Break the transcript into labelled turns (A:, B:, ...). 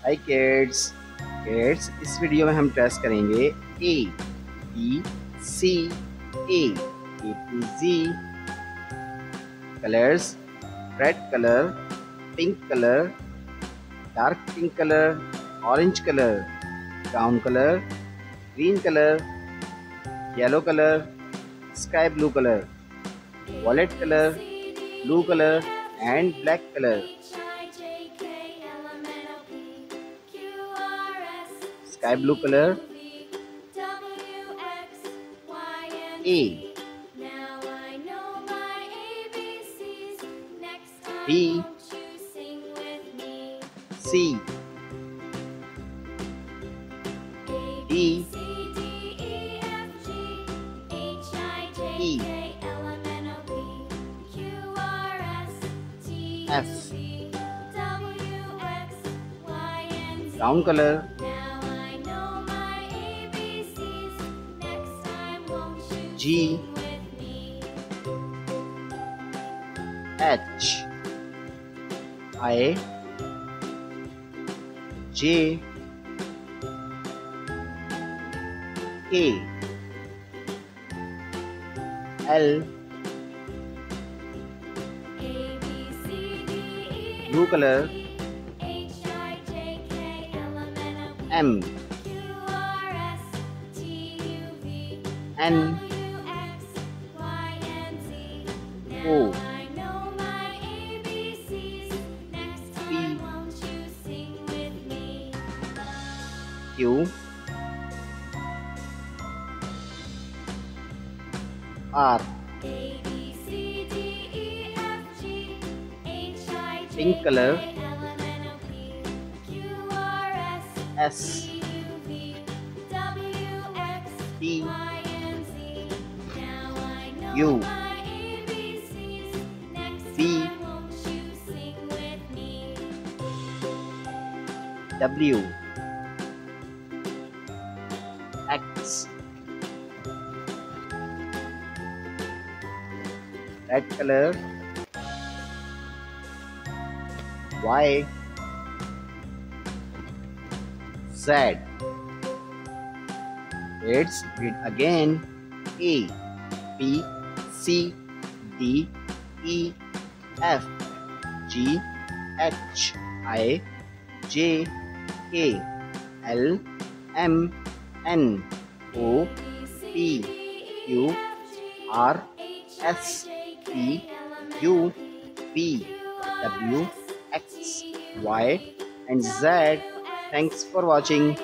A: हाय kids इस video में हम टेस्ट करेंगे A B C A to Z colours red colour, pink colour, dark pink colour, orange colour, brown colour, green colour, yellow colour, sky blue colour, violet colour, blue colour and black colour. Sky blue color A B C D E F. Brown color G H I J K L blue color M N O P Q R. Pink color S T U V W X. Red color Y Z. Let's read again. A B C D E F G H I J K L M N O P Q R S T U V W X Y and Z. Thanks for watching.